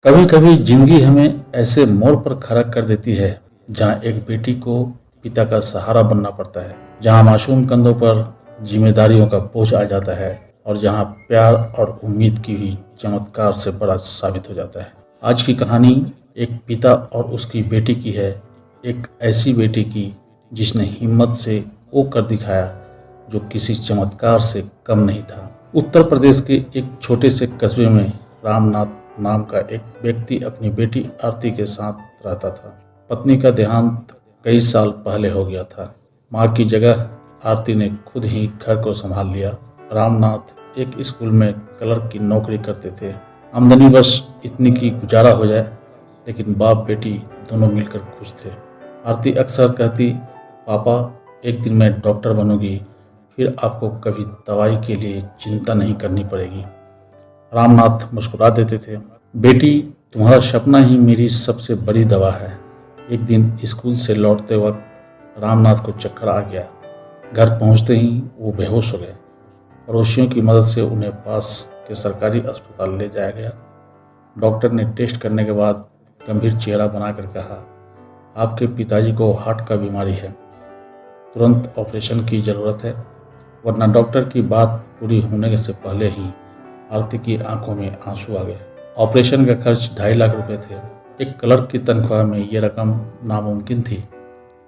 कभी कभी जिंदगी हमें ऐसे मोड़ पर खड़ा कर देती है जहां एक बेटी को पिता का सहारा बनना पड़ता है, जहां मासूम कंधों पर जिम्मेदारियों का बोझ आ जाता है और जहां प्यार और उम्मीद की भी चमत्कार से बड़ा साबित हो जाता है। आज की कहानी एक पिता और उसकी बेटी की है, एक ऐसी बेटी की जिसने हिम्मत से वो कर दिखाया जो किसी चमत्कार से कम नहीं था। उत्तर प्रदेश के एक छोटे से कस्बे में रामनाथ नाम का एक व्यक्ति अपनी बेटी आरती के साथ रहता था। पत्नी का देहांत कई साल पहले हो गया था। माँ की जगह आरती ने खुद ही घर को संभाल लिया। रामनाथ एक स्कूल में क्लर्क की नौकरी करते थे। आमदनी बस इतनी की गुजारा हो जाए, लेकिन बाप बेटी दोनों मिलकर खुश थे। आरती अक्सर कहती, पापा एक दिन मैं डॉक्टर बनूंगी, फिर आपको कभी दवाई के लिए चिंता नहीं करनी पड़ेगी। रामनाथ मुस्कुरा देते थे, बेटी तुम्हारा सपना ही मेरी सबसे बड़ी दवा है। एक दिन स्कूल से लौटते वक्त रामनाथ को चक्कर आ गया। घर पहुंचते ही वो बेहोश हो गए। पड़ोसियों की मदद से उन्हें पास के सरकारी अस्पताल ले जाया गया। डॉक्टर ने टेस्ट करने के बाद गंभीर चेहरा बनाकर कहा, आपके पिताजी को हार्ट का बीमारी है, तुरंत ऑपरेशन की ज़रूरत है। वरना डॉक्टर की बात पूरी होने से पहले ही आरती की आंखों में आंसू आ गए। ऑपरेशन का खर्च 2.5 लाख रुपए थे। एक क्लर्क की तनख्वाह में ये रकम नामुमकिन थी।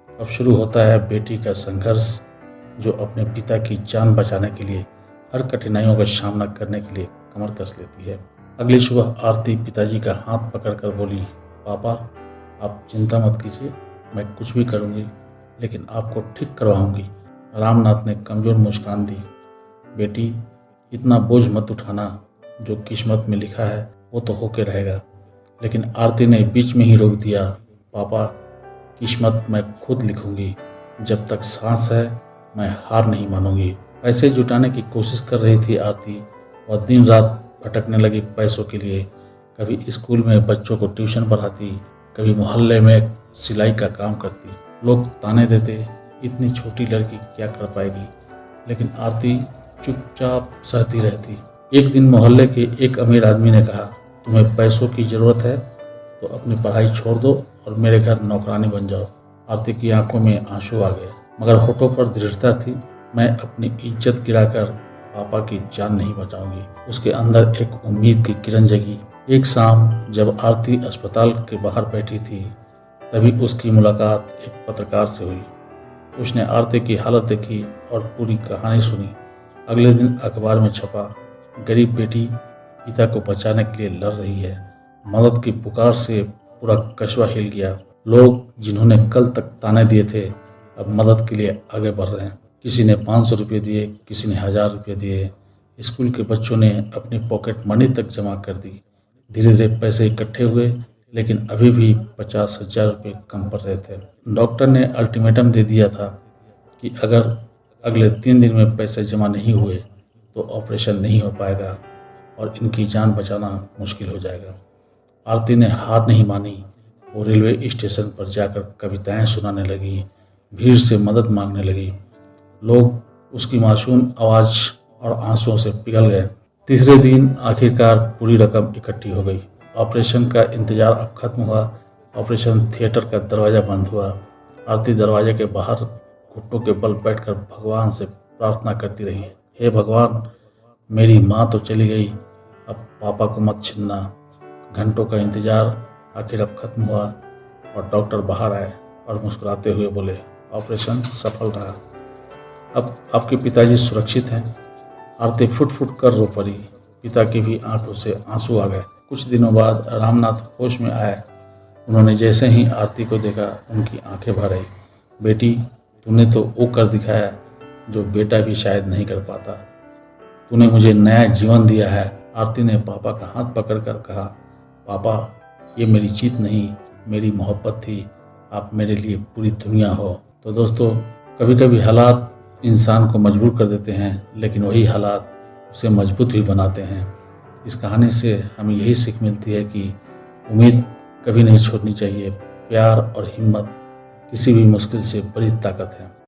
अब शुरू होता है बेटी का संघर्ष, जो अपने पिता की जान बचाने के लिए हर कठिनाइयों का सामना करने के लिए कमर कस लेती है। अगली सुबह आरती पिताजी का हाथ पकड़कर बोली, पापा आप चिंता मत कीजिए, मैं कुछ भी करूँगी, लेकिन आपको ठीक करवाऊँगी। रामनाथ ने कमज़ोर मुस्कान दी, बेटी इतना बोझ मत उठाना, जो किस्मत में लिखा है वो तो होके रहेगा। लेकिन आरती ने बीच में ही रोक दिया, पापा किस्मत मैं खुद लिखूंगी, जब तक सांस है मैं हार नहीं मानूंगी। पैसे जुटाने की कोशिश कर रही थी आरती और दिन रात भटकने लगी पैसों के लिए। कभी स्कूल में बच्चों को ट्यूशन पढ़ाती, कभी मोहल्ले में सिलाई का काम करती। लोग ताने देते, इतनी छोटी लड़की क्या कर पाएगी, लेकिन आरती चुपचाप सहती रहती। एक दिन मोहल्ले के एक अमीर आदमी ने कहा, तुम्हें पैसों की ज़रूरत है तो अपनी पढ़ाई छोड़ दो और मेरे घर नौकरानी बन जाओ। आरती की आंखों में आंसू आ गए, मगर होठों पर दृढ़ता थी। मैं अपनी इज्जत गिराकर पापा की जान नहीं बचाऊंगी। उसके अंदर एक उम्मीद की किरण जगी। एक शाम जब आरती अस्पताल के बाहर बैठी थी, तभी उसकी मुलाकात एक पत्रकार से हुई। उसने आरती की हालत देखी और पूरी कहानी सुनी। अगले दिन अखबार में छपा, गरीब बेटी पिता को बचाने के लिए लड़ रही है। मदद की पुकार से पूरा कस्बा हिल गया। लोग जिन्होंने कल तक ताने दिए थे, अब मदद के लिए आगे बढ़ रहे हैं। किसी ने 500 रुपये दिए, किसी ने 1000 रुपये दिए। स्कूल के बच्चों ने अपनी पॉकेट मनी तक जमा कर दी। धीरे धीरे पैसे इकट्ठे हुए, लेकिन अभी भी 50,000 रुपये कम पड़ रहे थे। डॉक्टर ने अल्टीमेटम दे दिया था कि अगर अगले 3 दिन में पैसे जमा नहीं हुए तो ऑपरेशन नहीं हो पाएगा और इनकी जान बचाना मुश्किल हो जाएगा। आरती ने हार नहीं मानी। वो रेलवे स्टेशन पर जाकर कविताएं सुनाने लगी, भीड़ से मदद मांगने लगी। लोग उसकी मासूम आवाज़ और आंसुओं से पिघल गए। तीसरे दिन आखिरकार पूरी रकम इकट्ठी हो गई। ऑपरेशन का इंतजार अब खत्म हुआ। ऑपरेशन थिएटर का दरवाज़ा बंद हुआ। आरती दरवाजे के बाहर घुटनों के बल बैठकर भगवान से प्रार्थना करती रही, हे भगवान, मेरी माँ तो चली गई, अब पापा को मत छीनना। घंटों का इंतजार आखिर अब खत्म हुआ और डॉक्टर बाहर आए और मुस्कुराते हुए बोले, ऑपरेशन सफल रहा, अब आपके पिताजी सुरक्षित हैं। आरती फुट फुट कर रो पड़ी। पिता की भी आंखों से आंसू आ गए। कुछ दिनों बाद रामनाथ होश में आए। उन्होंने जैसे ही आरती को देखा, उनकी आंखें भर आई। बेटी तूने तो वो कर दिखाया जो बेटा भी शायद नहीं कर पाता। तूने मुझे नया जीवन दिया है। आरती ने पापा का हाथ पकड़कर कहा, पापा ये मेरी जीत नहीं, मेरी मोहब्बत थी। आप मेरे लिए पूरी दुनिया हो। तो दोस्तों, कभी कभी हालात इंसान को मजबूर कर देते हैं, लेकिन वही हालात उसे मजबूत भी बनाते हैं। इस कहानी से हमें यही सीख मिलती है कि उम्मीद कभी नहीं छोड़नी चाहिए। प्यार और हिम्मत किसी भी मुश्किल से बड़ी ताकत है।